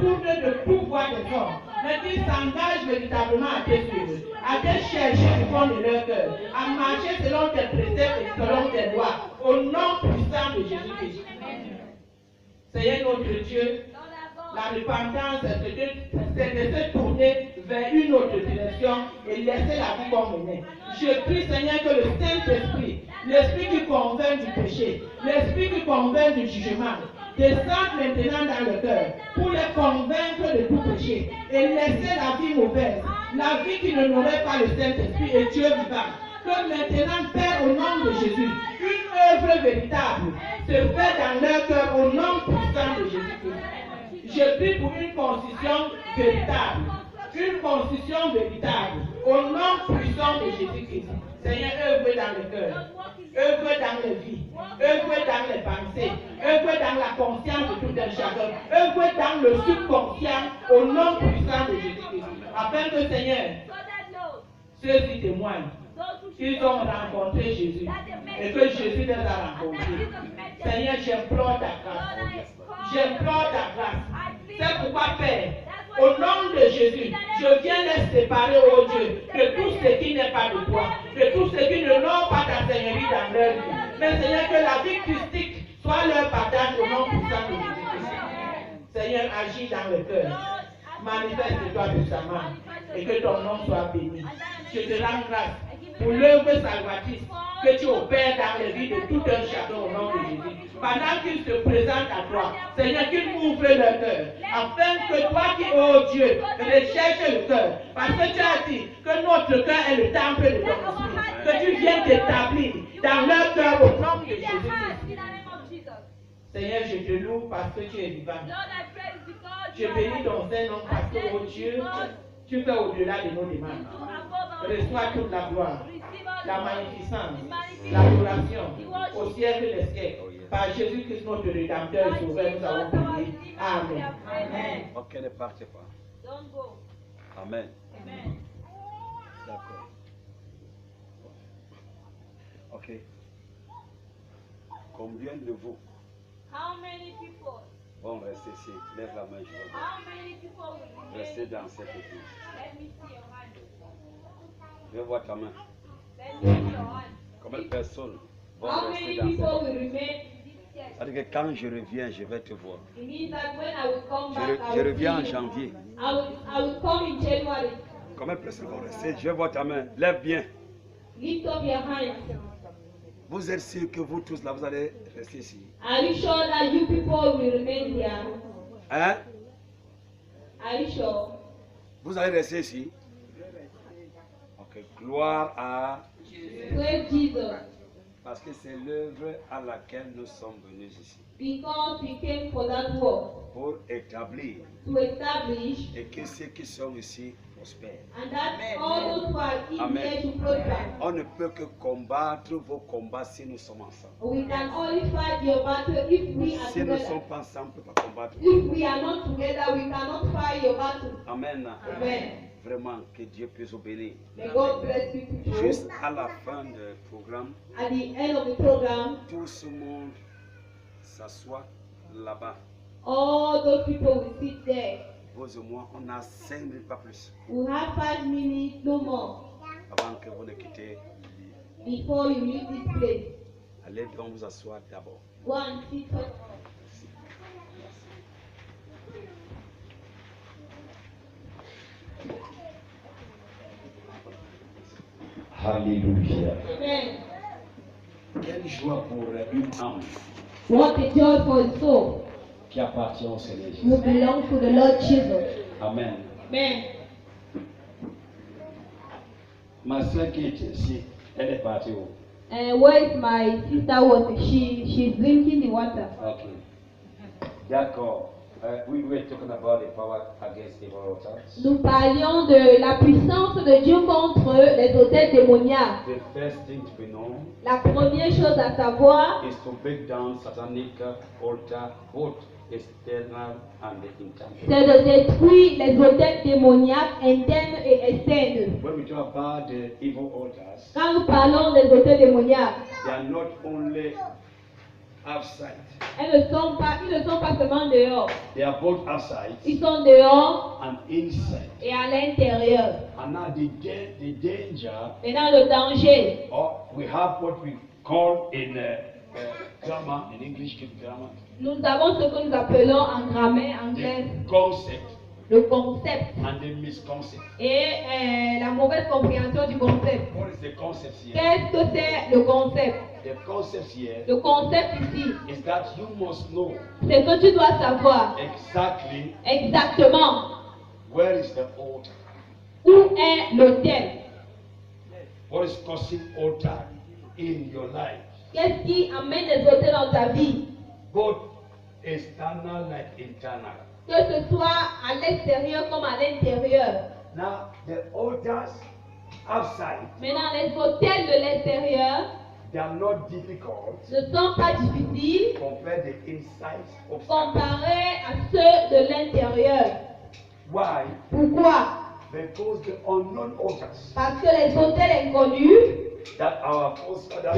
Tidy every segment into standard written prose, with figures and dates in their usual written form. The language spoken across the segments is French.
détournent de tout voie des hommes, mais qu'ils s'engagent véritablement à te suivre, à te chercher du fond de leur cœur, à marcher selon tes préceptes et selon tes lois, au nom puissant de Jésus-Christ. Seigneur notre Dieu, la repentance, c'est de se tourner vers une autre direction et laisser la vie comme elle est. Je prie, Seigneur, que le Saint-Esprit, l'Esprit qui convainc du péché, l'Esprit qui convainc du jugement, descende maintenant dans le cœur pour les convaincre de tout péché et laisser la vie mauvaise, la vie qui n'honorait pas le Saint-Esprit et Dieu vivant. Que maintenant, Père, au nom de Jésus, une œuvre véritable se fait dans leur cœur au nom puissant de Jésus-Christ. Je prie pour une concision véritable. Une concision véritable. Au nom puissant de Jésus-Christ. Seigneur, œuvre dans le cœur. Œuvre dans les vies. Œuvre dans les pensées. Œuvre dans la conscience de tout un chacun. Œuvre dans le subconscient. Au nom puissant de Jésus-Christ. Afin que, Seigneur, ceux qui témoignent, qu'ils ont rencontré Jésus et que Jésus les a rencontrés. Seigneur, j'implore ta grâce. J'implore ta grâce. C'est pourquoi, Père, au nom de Jésus, je viens les séparer, oh Dieu, de tout ce qui n'est pas de toi, de tout ce qui ne n'ont pas ta Seigneurie dans leur vie. Mais Seigneur, que la vie christique soit leur partage au nom puissant de Jésus-Christ. Seigneur, agis dans le cœur. Manifeste-toi puissamment et que ton nom soit béni. Je te rends grâce pour l'œuvre salvatrice que tu opères dans les vies de tout un chacun au nom de Jésus. Pendant qu'ils se présentent à toi, Seigneur, qu'ils ouvrent leur cœur, afin que toi qui, oh Dieu, recherches le cœur, parce que tu as dit que notre cœur est le temple de ton esprit, que tu viens t'établir dans leur cœur au nom de Jésus-Christ. Seigneur, je te loue parce que tu es vivant. Je bénis ton Saint-Nom parce que, oh Dieu, tu fais au-delà de nos demandes. Reçois toute la gloire, la magnificence, l'adoration au siècle des siècles. Par Jésus-Christ, notre Rédempteur et Sauveur, nous avons prié. Amen. Amen. Ok, ne partez pas. Amen. D'accord. Ok. Combien de vous vont rester ici? Lève la main, je vais voir. Restez dans cette église. Je vais voir ta main. Combien de personnes vont rester dans cette église? C'est-à-dire que quand je reviens, je vais te voir. Je reviens en janvier. Combien de personnes vont rester? Je vais voir ta main. Lève bien. Vous êtes sûr que vous tous là, vous allez rester ici? Are you sure that you people will remain here? Hein? Are you sure? Vous allez rester ici? Ok. Gloire à Praise Jesus. Parce que c'est l'œuvre à laquelle nous sommes venus ici. Because we came for that work. Pour établir. To establish. Et que ceux qui sont ici prospèrent. And that all those who are in here to prosper. On ne peut que combattre vos combats si nous sommes ensemble. We can only fight your battle if we are Si nous ne together. sommes pas ensemble, on ne peut pas combattre. If we are not together, we cannot fight your battle. Amen. Amen. Vraiment, que Dieu puisse vous bénir. May God bless you people. Juste à la fin du programme, At the end of the program, tout ce monde s'assoit là-bas. all those people will sit there. Vous et moi, on a 5 minutes, pas plus, We have 5 minutes, no more, avant que vous ne quittez. before you leave this place. Allez donc vous asseoir d'abord. Go and sit first. Alléluia. Amen. Quelle joie pour une âme What a joy for the soul qui appartient au Seigneur who Jésus. belongs to the Lord Jesus. Amen. Amen. Ma soeur qui est ici, elle est partie où? Where is my sister water? She's drinking the water. Ok. D'accord. We were talking about the power against evil altars. Nous parlions de la puissance de Dieu contre les autels démoniaques. The first thing to be known La première chose à savoir, is to break down satanic altar, both external and internal. c'est de détruire les autels démoniaques internes et externes. When we talk about the evil altars, Quand nous parlons des autels démoniaques, they are not only outside. Ils ne sont pas seulement dehors. They are both outside Ils sont dehors and inside. et à l'intérieur. And now the danger, Maintenant, le danger. or we have what we call in grammar, in English grammar, Nous avons ce que nous appelons en grammaire anglaise the concept le concept and the misconcept. et la mauvaise compréhension du concept. What is the concept here? Qu'est-ce que c'est le concept? The concept here Le concept ici, is that you must know c'est que tu dois savoir exactly exactement where is the altar. où est l'autel. What is causing altar in your life? Qu'est-ce qui amène les autels dans ta vie? Both external like internal. Que ce soit à l'extérieur comme à l'intérieur. Now the altars outside, Maintenant, les autels de l'extérieur they are not difficult ne sont pas difficiles compared to the inside of comparés à ceux de l'intérieur. Why? Pourquoi? Because the unknown altars Parce que les autels inconnus that our forefathers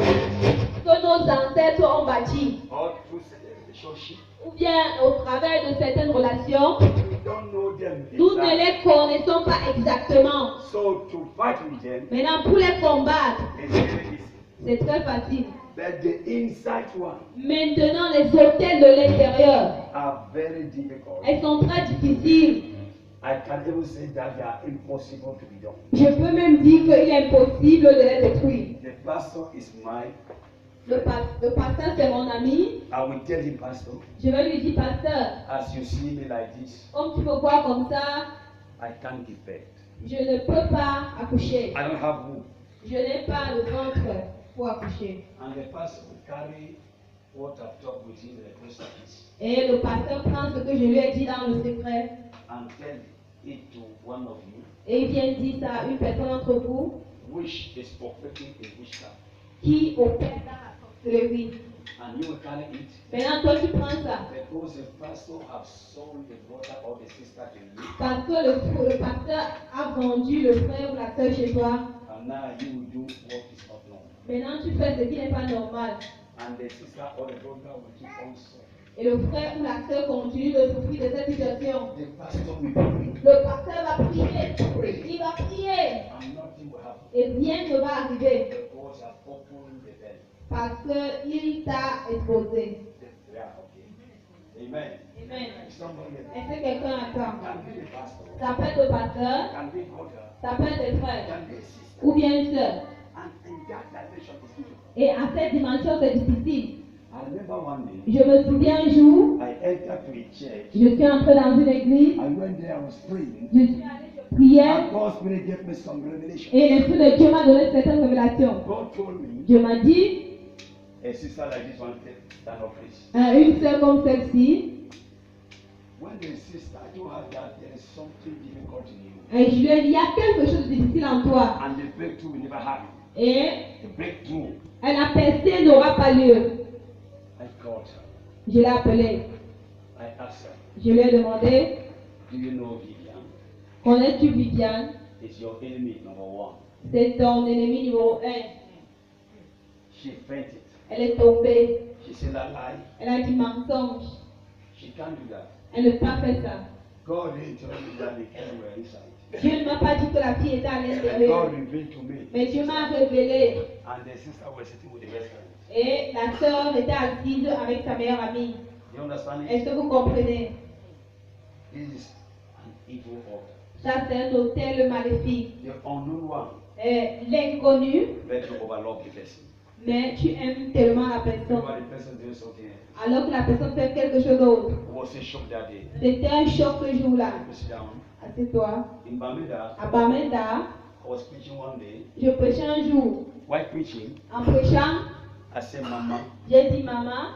que nos ancêtres ont bâtis, or through relationship, ou bien au travers de certaines relations, we don't know them nous ne exactly. les connaissons pas exactement. So to fight with them Maintenant, pour les combattre, is very easy. c'est très facile. But the inside one Maintenant, les autels de l'intérieur, are very difficult. elles sont très difficiles. I can even say that they are impossible to be done. Je peux même dire qu'il est impossible de les détruire. The pastor is mine. Le pasteur, c'est mon ami. I will tell him, Pastor, Je vais lui dire, pasteur, as you see me like this, comme tu me vois comme ça, I can't give birth. je ne peux pas accoucher. I don't have womb. Je n'ai pas le ventre pour accoucher. And the pastor will carry what I've talked with him in the first place Et le pasteur prend ce que je lui ai dit dans le secret and tell it to one of you, et il vient dire ça à une personne d'entre vous which is perfecting in witchcraft. qui opère dans la sorcellerie. And you will carry it Maintenant, toi, tu prends ça because the pastor have sold the brother or the sister to you. parce que le pasteur a vendu le frère ou la soeur chez toi. And now you will do what is not normal. Maintenant, tu fais ce qui n'est pas normal. And the sister or the brother will keep on suffering. Et le frère ou la soeur continue de souffrir de cette situation. The pastor will pray. Le pasteur va prier. Il va prier. And nothing will happen Et rien ne va arriver because I've opened the bed. parce qu'il t'a exposé. Yeah, okay. Amen. Amen. Somebody Est-ce que quelqu'un attend? can be the pastor, Ça peut être le pasteur, can be brother, ça peut être le frère can be a sister. ou bien une soeur. And in that dimension is difficult. Et à cette dimension, c'est difficile. I remember one day Je me souviens un jour, I entered to a church. je suis entré dans une église, I went there, I was praying. je suis allé, je priais, And God's Spirit gave me some revelation. et l'Esprit de Dieu m'a donné certaines révélations. God told me, Dieu m'a dit, a sister like this one, stand up, please. une soeur comme celle-ci, When the sister told her that there is something difficult in you, et je lui ai dit, il y a quelque chose de difficile en toi. and the breakthrough will never happen. Et The breakthrough, la percée n'aura pas lieu. I called her. Je l'ai appelée. I asked her, Je lui ai demandé, do you know Vivian? connais-tu Viviane? Is your enemy number one? C'est ton ennemi numéro 1. She fainted. Elle est tombée. She said a lie. Elle a dit mensonge. She can't do that. Elle ne peut pas faire ça. God didn't tell me that the kids were inside. Dieu ne m'a pas dit que la fille était à And l'intérieur. God revealed to me. Mais Dieu m'a révélé. And the sister was sitting with the best friend. Et la sœur était assise avec sa meilleure amie. You understand Est-ce it? que vous comprenez? This is an evil altar. Ça, c'est un hôtel maléfique. The unknown one. L'inconnu, Let you overlook the person. mais tu aimes tellement la personne. Remember the person doing something else. Alors que la personne fait quelque chose d'autre. It was a shock that day. C'était un choc ce jour-là. You sit down. Assieds-toi. In Bamida, À Bamenda, I was preaching one day. je prêchais un jour. While preaching, En prêchant, I said, Mama, j'ai dit, maman,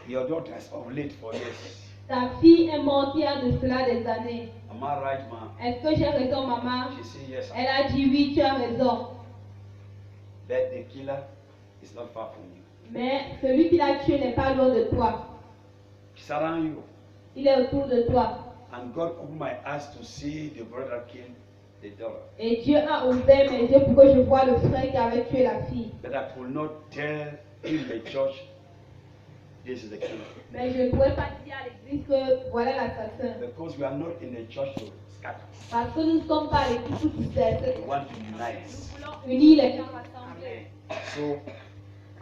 your daughter is of late for this. ta fille est morte il y a de cela des années. Am I right, ma? Est-ce que j'ai raison, maman? She said, yes. Elle a dit, oui, tu as raison. But the killer is not far from you. Mais celui qui l'a tué n'est pas loin de toi. He's around you. Il est autour de toi. And God opened my eyes to see the brother kill the daughter. Et Dieu a ouvert mes yeux pour que je voie le frère qui avait tué la fille. But I could not tell in the church this is the killer. Mais je ne pourrais pas dire à l'église que voilà l'assassin. Because we are not in the church to scatter. Parce que nous ne sommes pas à l'église pour disperser. We want to unite. Nous voulons unir les gens rassemblés. So,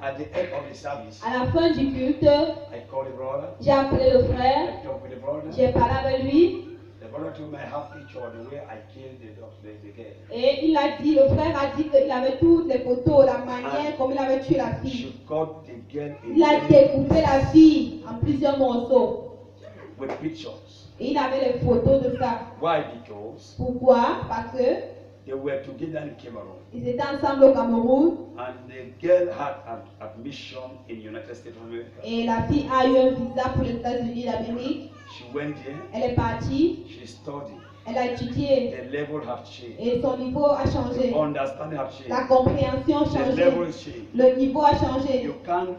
at the end of the service, À la fin du culte, I called the brother. j'ai appelé le frère, I talked with the brother. j'ai parlé avec lui The brother told me I have picture of the way I killed the girl. et il a dit, le frère a dit qu'il avait toutes les photos, la manière comme il avait tué la fille. She cut the girl Il a in découpé la fille en plusieurs morceaux with pictures. et il avait les photos de ça. Why? Because Pourquoi? Parce que they were together in Cameroon. ils étaient ensemble au Cameroun And the girl had an admission in United States of America. et la fille a eu un visa pour les États-Unis d'Amérique. She went there, Elle est partie, she studied. elle a étudié The level have changed. et son niveau a The changé. understanding have changed. La compréhension a The changé. level is changed. Le niveau a changé. You can't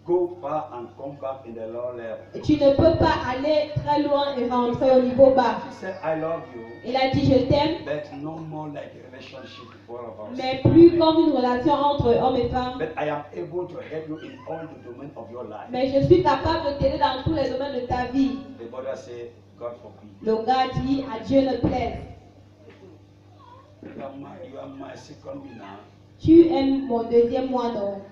go far and come back in the lower level. Et tu ne peux pas aller très loin et rentrer au niveau bas. She said, I love you, Il a dit je t'aime, but no more like a relationship with all of us. mais plus comme une relation entre hommes et femmes. But I am able to help you in all the domains of your life. Mais je suis capable de t'aider dans tous les domaines de ta vie. The brother said, God forbid. Le gars dit à Dieu ne plaise. You are my second winner. Tu aimes mon deuxième mois donc.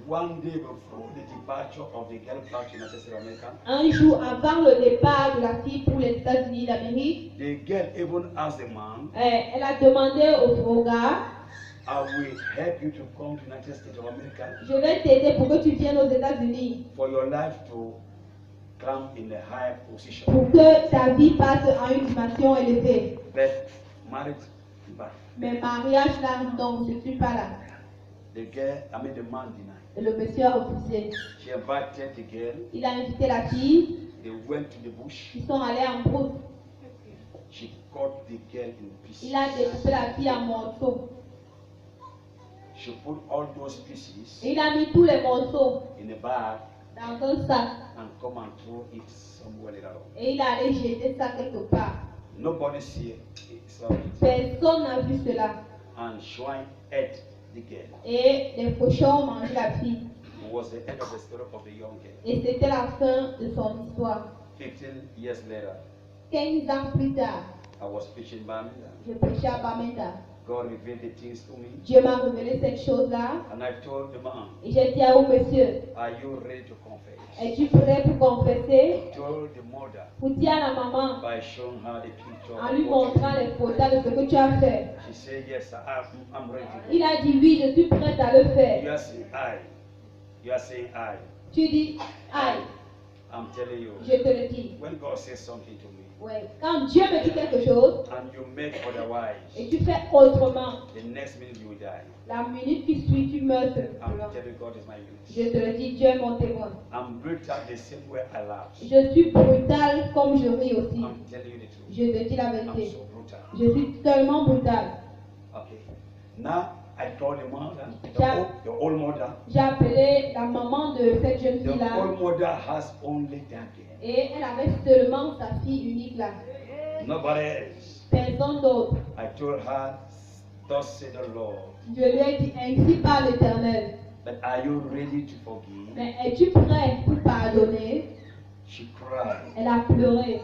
One day before the departure of the girl back to United States of America, Un jour avant le départ de la fille pour les États-Unis d'Amérique, the girl even asked the man, elle a demandé au gars, I will help you to come to United States of America je vais t'aider pour que tu viennes aux États-Unis, for your life to come in a higher position. pour que ta vie passe à une dimension élevée. But marriage, but Mais mariage là, non, je ne suis pas là. the girl, the man denied. Et le monsieur a refusé. She invited the girl. Il a invité la fille, They went to the bush. ils sont allés en brousse. She cut the girl in pieces. Il a découpé la fille en morceaux. She put all those pieces Et il a mis tous les morceaux in a bag dans un sac. and come and throw it somewhere later on. Et il a allé jeter ça quelque part. Nobody saw it. Personne n'a vu cela. And swine ate the girl. Et les cochons ont mangé la fille. It was the end of the story of the young girl. Et c'était la fin de son histoire. 15 years later, 15 ans plus tard, I was preaching Bamida. je prêchais à Bamenda. God revealed the things to me. Dieu m'a révélé cette chose-là. And I told the man, Et j'ai dit au monsieur, are you ready to confess? es-tu prêt pour confesser? I told the mother Pour dire à la maman, by showing her the picture. en lui of what montrant les photos de ce que tu as fait. she said, yes, I'm ready. Il a dit oui, je suis prête à le You faire. are saying I. You are saying I. Tu dis, aïe, I'm telling you. je te le dis. When God says something to me Ouais. Quand Dieu me dit quelque chose and you make otherwise, et tu fais autrement, the next minute you will die. la minute qui suit, tu meurs. I'm telling God is my Je witness. te le dis, Dieu est mon témoin. I'm brutal the same way I laugh. Je suis brutal comme je ris aussi. I'm telling you the truth. Je te dis la I'm vérité. so brutal. Je suis tellement brutal. Okay. Now I call the mother, Yeah. the old mother. J'ai appelé la maman de cette jeune The fille-là old mother has only that girl. et elle avait seulement sa fille unique là. Nobody else. Personne d'autre. I told her, thus said the Lord. Je lui ai dit, ainsi par l'Éternel. But are you ready to forgive? Mais es-tu prêt pour pardonner? She cried. Elle a pleuré.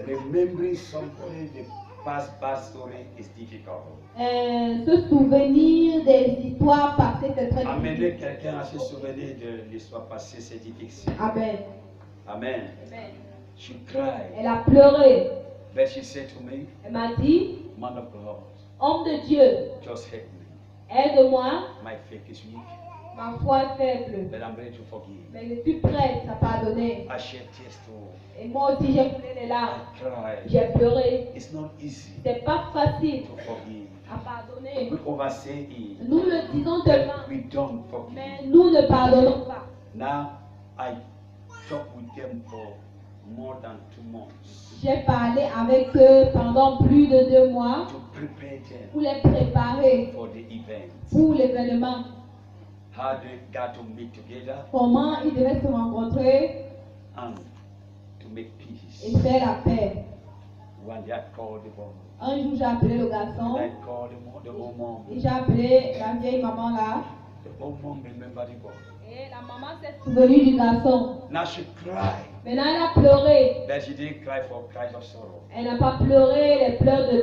Remembering somebody, the past bad story is difficult. Se souvenir des histoires passées, c'est très Amener difficile. quelqu'un à se souvenir de l'histoire passée, c'est difficile. Amen. Amen. Amen. She cried. Elle a pleuré. But she said to me, Elle m'a dit, man of God, homme de Dieu, just help me. aide-moi. My faith is weak, Ma foi est faible. but I'm ready to forgive. Mais je suis prête à pardonner. I shed tears too. Et moi aussi, j'ai pleuré les larmes. I cried. J'ai pleuré. It's not easy C'est pas facile to forgive. à pardonner. We oversay it. Nous le disons tellement, We don't forgive. mais nous ne pardonnons pas. Now I talked with them for more than 2 months J'ai parlé avec eux pendant plus de 2 mois to prepare them pour les préparer for the event. pour l'événement. How they got to meet together Comment ils devaient se rencontrer and to make et peace. faire la paix. One day I called the woman. Un jour, j'ai appelé le garçon I called the old mom. et j'ai appelé la vieille maman là. The old mom remembered the boy. Et la maman s'est souvenue du garçon. Now she cried. Maintenant, elle a pleuré. But she didn't cry for cries of sorrow. Elle n'a pas pleuré les pleurs de